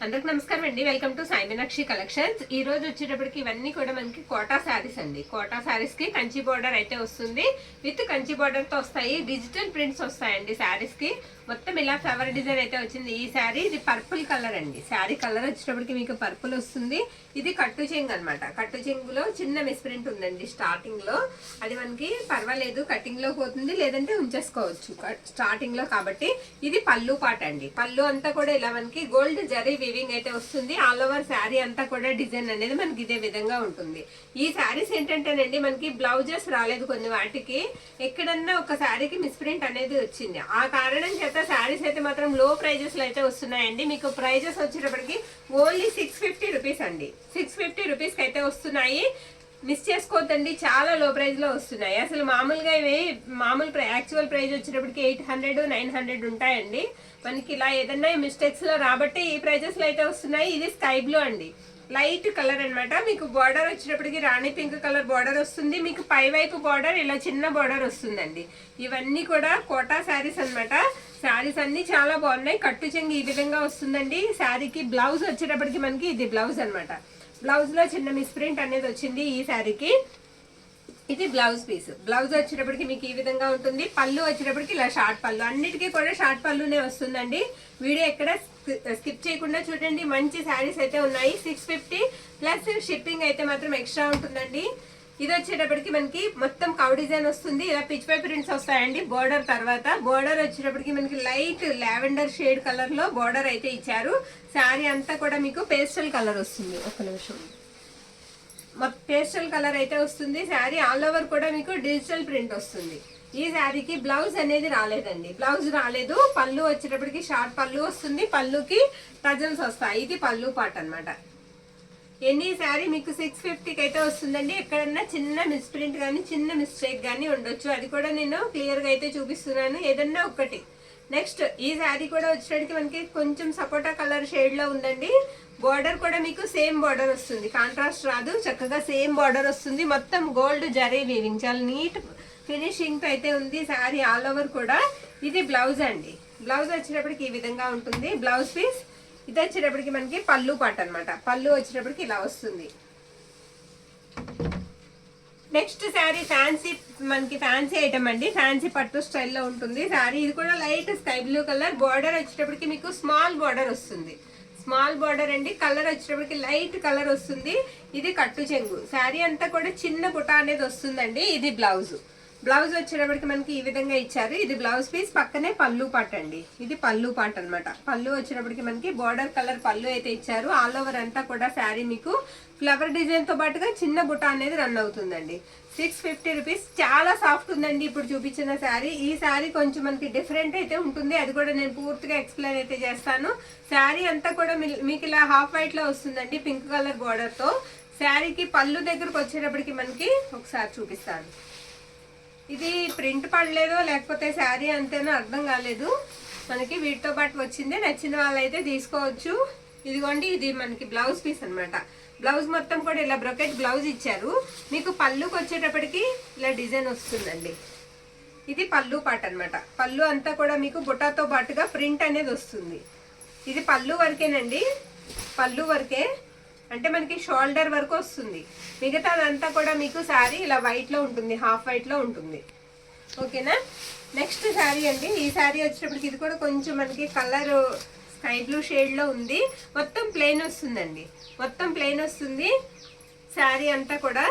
అందరికి నమస్కారం అండి. Welcome to Sai Meenakshi collections. ఈ రోజు వచ్చేటప్పటికి ఇవన్నీ కూడా మనకి కోటా శారీస్ అండి. కోటా శారీస్ కి కంచి బోర్డర్ అయితే వస్తుంది. విత్ కంచి బోర్డర్ తో వస్తాయి. డిజిటల్ ప్రింట్స్ వస్తాయండి శారీస్ కి. మొత్తం ఇలా ఫ్లవర్ డిజైన్ అయితే వచ్చింది. ఈ శారీ ఇది పర్పుల్ కలర్ అండి. శారీ కలర్ వచ్చేటప్పటికి మీకు పర్పుల్ వస్తుంది. ఇది కట్టు చెంగు అనమాట. కట్టు చెంగులో చిన్న మిస్ప్రింట్ ఉందండి స్టార్టింగ్ లో. అది మనకి పర్వాలేదు, కటింగ్ లో పోతుంది, లేదంటే ఉంచేసుకోవచ్చు స్టార్టింగ్ లో. కాబట్టి ఇది పళ్ళు పాట అండి. పళ్ళు అంతా కూడా ఇలా మనకి గోల్డ్ జరీ వీవింగ్ అయితే వస్తుంది. ఆల్ ఓవర్ శారీ అంతా కూడా డిజైన్ అనేది మనకి ఇదే విధంగా ఉంటుంది. ఈ శారీస్ ఏంటంటేనండి మనకి బ్లౌజెస్ రాలేదు కొన్ని వాటికి. ఎక్కడన్నా ఒక శారీకి మిస్ప్రింట్ అనేది వచ్చింది. ఆ కారణం చేత శారీస్ అయితే మాత్రం లో ప్రైజెస్ లో అయితే వస్తున్నాయండి. మీకు ప్రైజెస్ వచ్చేటప్పటికి ఓన్లీ 650 రూపీస్ అండి. 650 రూపీస్ కి అయితే వస్తున్నాయి. మిస్ చేసుకోవద్దండి, చాలా లో ప్రైస్ లో వస్తున్నాయి. అసలు మామూలుగా ఇవి యాక్చువల్ ప్రైస్ వచ్చేటప్పటికి 800 900 ఉంటాయండి. మనకి ఇలా ఏదన్నా మిస్టేక్స్ లో రాబట్టి ఈ ప్రైజెస్ లో అయితే వస్తున్నాయి. ఇది స్కై బ్లూ అండి, లైట్ కలర్ అనమాట. మీకు బార్డర్ వచ్చేటప్పటికి రాణి పింక్ కలర్ బార్డర్ వస్తుంది. మీకు పై వైపు బార్డర్ ఇలా చిన్న బార్డర్ వస్తుందండి. ఇవన్నీ కూడా కోటా శారీస్ అనమాట. శారీస్ అన్ని చాలా బాగున్నాయి. కట్టు చెంగు ఈ విధంగా వస్తుందండి. శారీకి బ్లౌజ్ వచ్చేటప్పటికి మనకి ఇది బ్లౌజ్ అనమాట. బ్లౌజ్ లో చిన్న మిస్ప్రింట్ అనేది వచ్చింది ఈ శారీకి. ఇది బ్లౌజ్ పీస్. బ్లౌజ్ వచ్చేటప్పటికి మీకు ఈ విధంగా ఉంటుంది. పళ్ళు వచ్చేటప్పటికి ఇలా షార్ట్ పళ్ళు, అన్నిటికీ కూడా షార్ట్ పళ్ళునే వస్తుందండి. వీడియో ఎక్కడ స్కిప్ చేయకుండా చూడండి. మంచి శారీస్ అయితే ఉన్నాయి. 650 ప్లస్ షిప్పింగ్ అయితే మాత్రం ఎక్స్ట్రా ఉంటుందండి. ఇది వచ్చేటప్పటికి మనకి మొత్తం కౌ డిజైన్ వస్తుంది. ఇలా పిచ్ పై ప్రింట్స్ వస్తాయండి. బోర్డర్ తర్వాత బోర్డర్ వచ్చేటప్పటికి మనకి లైట్ లావెండర్ షేడ్ కలర్ లో బోర్డర్ అయితే ఇచ్చారు. శారీ అంతా కూడా మీకు పేస్టల్ కలర్ వస్తుంది. ఒక నిమిషం, పేస్టల్ కలర్ అయితే వస్తుంది. శారీ ఆల్ ఓవర్ కూడా మీకు డిజిటల్ ప్రింట్ వస్తుంది. ఈ శారీకి బ్లౌజ్ అనేది రాలేదండి. బ్లౌజ్ రాలేదు. పళ్ళు వచ్చేటప్పటికి షార్ట్ పళ్ళు వస్తుంది. పళ్ళుకి టజల్స్ వస్తాయి. ఇది పళ్ళు పాట అనమాట. ఎన్ని శారీ మీకు 650కి అయితే వస్తుందండి. ఎక్కడన్నా చిన్న మిస్ప్రింట్ కానీ చిన్న మిస్టేక్ కానీ ఉండొచ్చు. అది కూడా నేను క్లియర్ గా అయితే చూపిస్తున్నాను, ఏదన్నా ఒకటి. నెక్స్ట్ ఈ శారీ కూడా వచ్చేటికి మనకి కొంచెం సపోటా కలర్ షేడ్ లో ఉందండి. బార్డర్ కూడా మీకు సేమ్ బార్డర్ వస్తుంది, కాంట్రాస్ట్ రాదు, చక్కగా సేమ్ బార్డర్ వస్తుంది. మొత్తం గోల్డ్ జరీ వీవింగ్, చాలా నీట్ ఫినిషింగ్ తో అయితే ఉంది శారీ ఆల్ ఓవర్ కూడా. ఇది బ్లౌజ్ అండి. బ్లౌజ్ వచ్చేటప్పటికి ఈ విధంగా ఉంటుంది బ్లౌజ్ పీస్. ఇది వచ్చేటప్పటికి మనకి పళ్ళు పాట అనమాట. పళ్ళు వచ్చేటప్పటికి ఇలా వస్తుంది. నెక్స్ట్ శారీ ఫ్యాన్సీ, మనకి ఫ్యాన్సీ ఐటమ్ అండి. ఫ్యాన్సీ పట్టు స్టైల్లో ఉంటుంది శారీ. ఇది కూడా light sky blue colour. Border వచ్చేటప్పటికి మీకు స్మాల్ బార్డర్ వస్తుంది. స్మాల్ బార్డర్ అండి. కలర్ వచ్చేటప్పటికి లైట్ కలర్ వస్తుంది. ఇది కట్టు చెంగు. శారీ అంతా కూడా చిన్న బుట్ట అనేది వస్తుందండి. ఇది బ్లౌజ్. బ్లౌజ్ వచ్చేటప్పటికి మనకి ఈ విధంగా ఇచ్చారు. ఇది బ్లౌజ్ పీస్. పక్కనే పళ్ళు పాట అండి. ఇది పళ్ళు పాట అనమాట. పళ్ళు వచ్చేటప్పటికి మనకి బార్డర్ కలర్ పళ్ళు అయితే ఇచ్చారు. ఆల్ ఓవర్ అంతా కూడా శారీ మీకు ఫ్లవర్ డిజైన్ తో పాటుగా చిన్న బుట్ట అనేది రన్ అవుతుందండి. 650 రూపీస్. చాలా సాఫ్ట్ ఉందండి ఇప్పుడు చూపించిన శారీ. ఈ శారీ కొంచెం మనకి డిఫరెంట్ అయితే ఉంటుంది. అది కూడా నేను పూర్తిగా ఎక్స్ప్లెయిన్ అయితే చేస్తాను. శారీ అంతా కూడా మీకు ఇలా హాఫ్ వైట్ లో వస్తుందండి, పింక్ కలర్ బార్డర్ తో. శారీకి పళ్ళు దగ్గరకు వచ్చేటప్పటికి మనకి ఒకసారి చూపిస్తాను. ఇది ప్రింట్ పడలేదో లేకపోతే శారీ అంతేనో అర్థం కాలేదు. మనకి వీటితో పాటు వచ్చింది. నచ్చిన వాళ్ళైతే తీసుకోవచ్చు. ఇదిగోండి, ఇది మనకి బ్లౌజ్ పీస్ అనమాట. బ్లౌజ్ మొత్తం కూడా ఇలా బ్రొకెట్ బ్లౌజ్ ఇచ్చారు. మీకు పళ్ళుకి వచ్చేటప్పటికి ఇలా డిజైన్ వస్తుందండి. ఇది పళ్ళు పాట అనమాట. పళ్ళు అంతా కూడా మీకు బుట్టాతో పాటుగా ప్రింట్ అనేది వస్తుంది. ఇది పళ్ళు వరకేనండి. పళ్ళు వరకే అంటే మనకి షోల్డర్ వరకు వస్తుంది. మిగతాదంతా కూడా మీకు శారీ ఇలా వైట్ లో ఉంటుంది, హాఫ్ వైట్ లో ఉంటుంది. ఓకేనా. నెక్స్ట్ శారీ అండి. ఈ శారీ వచ్చేటప్పటికి ఇది కూడా కొంచెం మనకి కలర్ స్కై బ్లూ షేడ్ లో ఉంది. మొత్తం ప్లెయిన్ వస్తుందండి. మొత్తం ప్లెయిన్ వస్తుంది శారీ అంతా కూడా.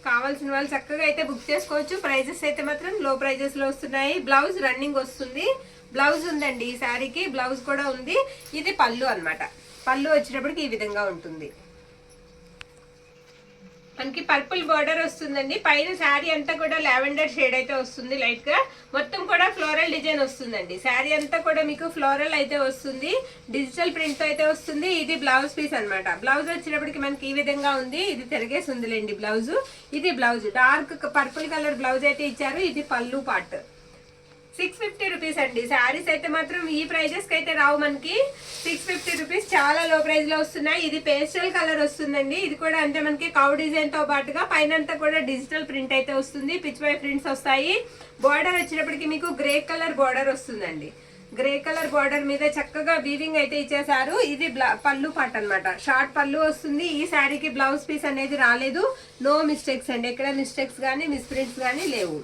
కావాల్సిన వాళ్ళు చక్కగా అయితే బుక్ చేసుకోవచ్చు. ప్రైజెస్ అయితే మాత్రం లో ప్రైజెస్ లో వస్తున్నాయి. బ్లౌజ్ రన్నింగ్ వస్తుంది. బ్లౌజ్ ఉందండి ఈ శారీకి. బ్లౌజ్ కూడా ఉంది. ఇది పళ్ళు అనమాట. పళ్ళు వచ్చేటప్పటికి ఈ విధంగా ఉంటుంది. మనకి పర్పుల్ బార్డర్ వస్తుందండి. పైన శారీ అంతా కూడా లావెండర్ షేడ్ అయితే వస్తుంది లైట్ గా. మొత్తం కూడా ఫ్లోరల్ డిజైన్ వస్తుందండి. శారీ అంతా కూడా మీకు ఫ్లోరల్ అయితే వస్తుంది. డిజిటల్ ప్రింట్ తో అయితే వస్తుంది. ఇది బ్లౌజ్ పీస్ అనమాట. బ్లౌజ్ వచ్చేటప్పటికి మనకి ఈ విధంగా ఉంది. ఇది తిరిగేసి ఉందిలేండి బ్లౌజ్. ఇది blouse dark purple colour blouse అయితే ఇచ్చారు. ఇది పళ్ళు పార్ట్. 650 రూపీస్ అండి. శారీస్ అయితే మాత్రం ఈ ప్రైజెస్ కి అయితే రావు మనకి. 650 రూపీస్ చాలా లో ప్రైస్ లో వస్తున్నాయి. ఇది పేస్టల్ కలర్ వస్తుందండి. ఇది కూడా అంటే మనకి కౌ డిజైన్ తో పాటుగా పైన కూడా డిజిటల్ ప్రింట్ అయితే వస్తుంది. పిచ్ పై ప్రింట్స్ వస్తాయి. బార్డర్ వచ్చేటప్పటికి మీకు గ్రే కలర్ బార్డర్ వస్తుందండి. గ్రే కలర్ బార్డర్ మీద చక్కగా వీవింగ్ అయితే ఇచ్చేసారు. ఇది పళ్ళు పాట అన్నమాట. షార్ట్ పళ్ళు వస్తుంది. ఈ శారీకి బ్లౌజ్ పీస్ అనేది రాలేదు. నో మిస్టేక్స్ అండి, ఎక్కడ మిస్టేక్స్ కానీ మిస్ప్రింట్స్ కానీ లేవు.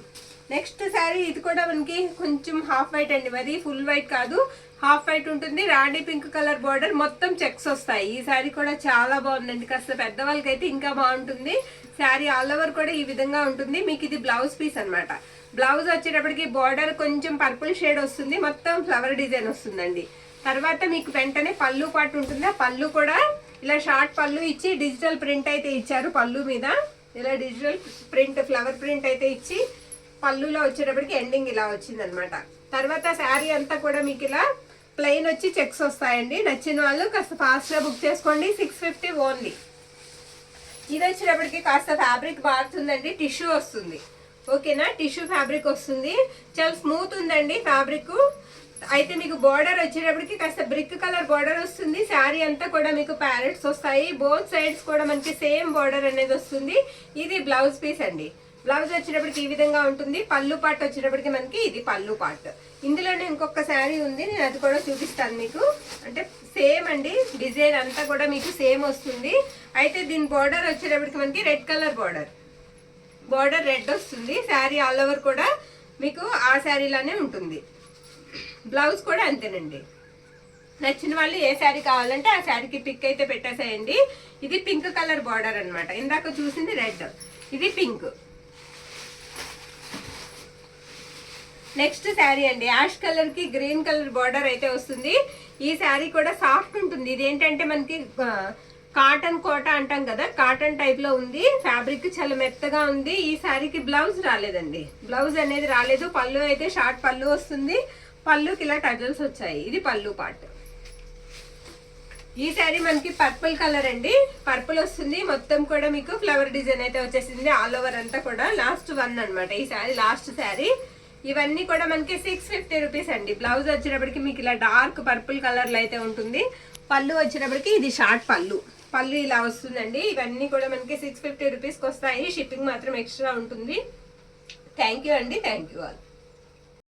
నెక్స్ట్ శారీ ఇది కూడా మనకి కొంచెం హాఫ్ వైట్ అండి, మరి ఫుల్ వైట్ కాదు, హాఫ్ వైట్ ఉంటుంది. రాణి పింక్ కలర్ బార్డర్, మొత్తం చెక్స్ వస్తాయి. ఈ శారీ కూడా చాలా బాగుందండి, కాస్త పెద్దవాళ్ళకి అయితే ఇంకా బాగుంటుంది. శారీ ఆల్ ఓవర్ కూడా ఈ విధంగా ఉంటుంది. మీకు ఇది బ్లౌజ్ పీస్ అన్నమాట. బ్లౌజ్ వచ్చేటప్పటికి బార్డర్ కొంచెం పర్పుల్ షేడ్ వస్తుంది, మొత్తం ఫ్లవర్ డిజైన్ వస్తుందండి. తర్వాత మీకు వెంటనే పళ్ళు పాటు ఉంటుంది. ఆ పళ్ళు కూడా ఇలా షార్ట్ పళ్ళు ఇచ్చి డిజిటల్ ప్రింట్ అయితే ఇచ్చారు. పళ్ళు మీద ఇలా డిజిటల్ ప్రింట్ ఫ్లవర్ ప్రింట్ అయితే ఇచ్చి పళ్ళులో వచ్చేటప్పటికి ఎండింగ్ ఇలా వచ్చింది అనమాట. తర్వాత శారీ అంతా కూడా మీకు ఇలా ప్లెయిన్ వచ్చి చెక్స్ వస్తాయండి. నచ్చిన వాళ్ళు కాస్త ఫాస్ట్గా బుక్ చేసుకోండి. 650 ఓన్లీ. ఇది వచ్చేటప్పటికి కాస్త ఫ్యాబ్రిక్ మారుతుందండి, టిష్యూ వస్తుంది. ఓకేనా, టిష్యూ ఫ్యాబ్రిక్ వస్తుంది. చాలా స్మూత్ ఉందండి ఫ్యాబ్రిక్. అయితే మీకు బార్డర్ వచ్చేటప్పటికి కాస్త బ్రిక్ కలర్ బార్డర్ వస్తుంది. శారీ అంతా కూడా మీకు ప్యారెట్స్ వస్తాయి. బోత్ సైడ్స్ కూడా మనకి సేమ్ బార్డర్ అనేది వస్తుంది. ఇది బ్లౌజ్ పీస్ అండి. బ్లౌజ్ వచ్చేటప్పటికి ఈ విధంగా ఉంటుంది. పళ్ళు పార్ట్ వచ్చేటప్పటికి మనకి ఇది పళ్ళు పార్ట్. ఇందులోనే ఇంకొక శారీ ఉంది, నేను అది కూడా చూపిస్తాను మీకు. అంటే సేమ్ అండి, డిజైన్ అంతా కూడా మీకు సేమ్ వస్తుంది. అయితే దీని బార్డర్ వచ్చేటప్పటికి మనకి రెడ్ కలర్ బార్డర్ రెడ్ వస్తుంది. శారీ ఆల్ ఓవర్ కూడా మీకు ఆ శారీలానే ఉంటుంది. బ్లౌజ్ కూడా అంతేనండి. నచ్చిన వాళ్ళు ఏ శారీ కావాలంటే ఆ శారీకి పిక్ అయితే పెట్టేసేయండి. ఇది పింక్ కలర్ బార్డర్ అన్నమాట. ఇందాక చూసింది రెడ్, ఇది పింక్. నెక్స్ట్ శారీ అండి, యాష్ కలర్ కి గ్రీన్ కలర్ బార్డర్ అయితే వస్తుంది. ఈ శారీ కూడా సాఫ్ట్ ఉంటుంది. ఇది ఏంటంటే మనకి కాటన్ కోట అంటాం కదా, కాటన్ టైప్ లో ఉంది. ఫ్యాబ్రిక్ చాలా మెత్తగా ఉంది. ఈ శారీకి బ్లౌజ్ రాలేదండి, బ్లౌజ్ అనేది రాలేదు. పళ్ళు అయితే షార్ట్ పళ్ళు వస్తుంది. పళ్ళుకి ఇలా టజల్స్ వచ్చాయి. ఇది పళ్ళు పార్ట్. ఈ శారీ మనకి పర్పుల్ కలర్ అండి, పర్పుల్ వస్తుంది. మొత్తం కూడా మీకు ఫ్లవర్ డిజైన్ అయితే వచ్చేసింది ఆల్ ఓవర్ అంతా కూడా. లాస్ట్ వన్ అనమాట ఈ శారీ, లాస్ట్ శారీ. ఇవన్నీ కూడా మనకి 650 రూపీస్ అండి. బ్లౌజ్ వచ్చేటప్పటికి మీకు ఇలా డార్క్ పర్పుల్ కలర్ లో అయితే ఉంటుంది. పళ్ళు వచ్చేటప్పటికి ఇది షార్ట్ పళ్ళు ఇలా వస్తుందండి. ఇవన్నీ కూడా మనకి 650 రూపీస్కి వస్తాయి. షిప్పింగ్ మాత్రం ఎక్స్ట్రా ఉంటుంది. థ్యాంక్ యూ అండి, థ్యాంక్ యూ ఆల్.